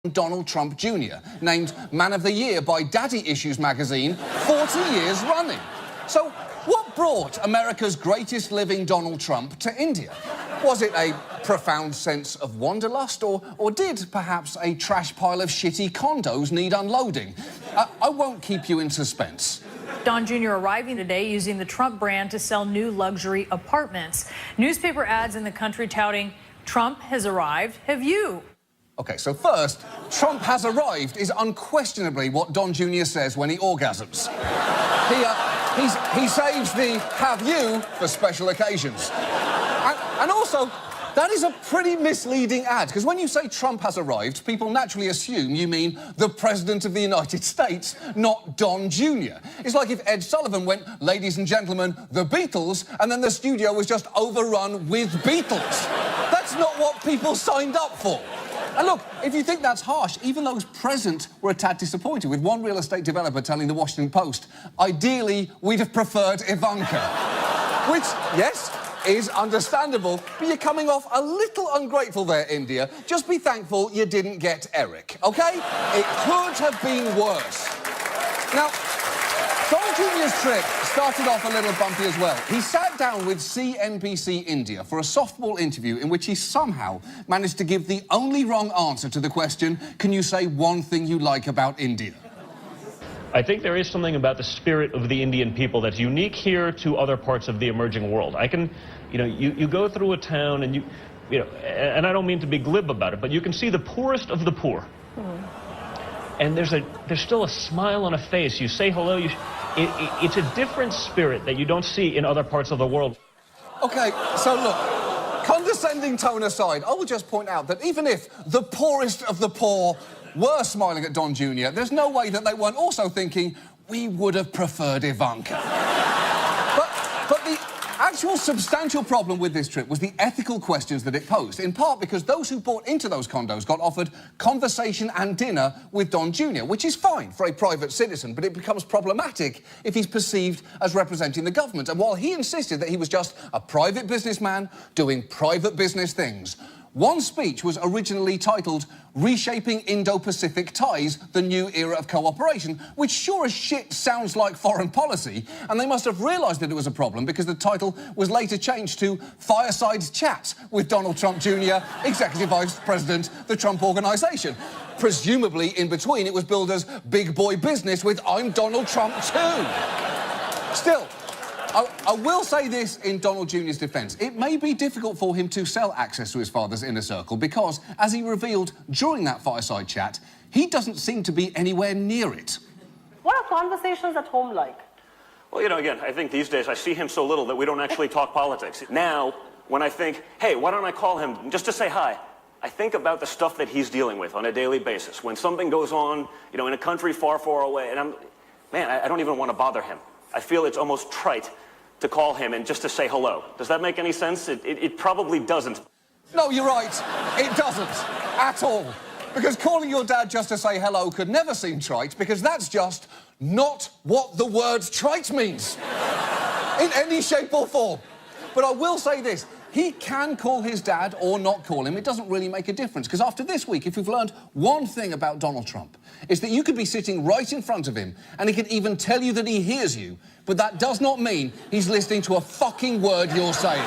Donald Trump Jr., named Man of the Year by Daddy Issues magazine 40 years running. So, what brought America's greatest living Donald Trump to India? Was it a profound sense of wanderlust, or did perhaps a trash pile of shitty condos need unloading? I won't keep you in suspense. Don Jr. arriving today using the Trump brand to sell new luxury apartments. Newspaper ads in the country touting, Trump has arrived. Have you? OK, so first, Trump has arrived is unquestionably what Don Jr. says when he orgasms. He saves the have you for special occasions. And also, that is a pretty misleading ad, because when you say Trump has arrived, people naturally assume you mean the President of the United States, not Don Jr. It's like if Ed Sullivan went, ladies and gentlemen, the Beatles, and then the studio was just overrun with Beatles. That's not what people signed up for. And look, if you think that's harsh, even those present were a tad disappointed, with one real estate developer telling the Washington Post, ideally, we'd have preferred Ivanka. Which, yes, is understandable, but you're coming off a little ungrateful there, India. Just be thankful you didn't get Eric, OK? It could have been worse. Now, Don Jr.'s trip started off a little bumpy as well. He sat down with CNBC India for a softball interview in which he somehow managed to give the only wrong answer to the question, can you say one thing you like about India? I think there is something about the spirit of the Indian people that's unique here to other parts of the emerging world. You go through a town and and I don't mean to be glib about it, but you can see the poorest of the poor. And there's still a smile on a face. You say hello. It's a different spirit that you don't see in other parts of the world. OK, so look, condescending tone aside, I will just point out that even if the poorest of the poor were smiling at Don Jr., there's no way that they weren't also thinking, we would have preferred Ivanka. But the actual substantial problem with this trip was the ethical questions that it posed, in part because those who bought into those condos got offered conversation and dinner with Don Jr., which is fine for a private citizen, but it becomes problematic if he's perceived as representing the government. And while he insisted that he was just a private businessman doing private business things, one speech was originally titled Reshaping Indo-Pacific Ties, the New Era of Cooperation, which sure as shit sounds like foreign policy, and they must have realised that it was a problem because the title was later changed to Fireside Chats with Donald Trump Jr., Executive Vice President, the Trump Organization. Presumably, in between, it was billed as Big Boy Business with I'm Donald Trump too. Still, I will say this in Donald Jr.'s defence. It may be difficult for him to sell access to his father's inner circle because, as he revealed during that fireside chat, he doesn't seem to be anywhere near it. What are conversations at home like? Well, again, I think these days I see him so little that we don't actually talk politics. Now, when I think, hey, why don't I call him just to say hi, I think about the stuff that he's dealing with on a daily basis. When something goes on, in a country far, far away, and I don't even want to bother him. I feel it's almost trite to call him and just to say hello. Does that make any sense? It probably doesn't. No, you're right. It doesn't. At all. Because calling your dad just to say hello could never seem trite, because that's just not what the word trite means. In any shape or form. But I will say this. He can call his dad or not call him. It doesn't really make a difference, because after this week, if we've learned one thing about Donald Trump, it's that you could be sitting right in front of him and he could even tell you that he hears you, but that does not mean he's listening to a fucking word you're saying.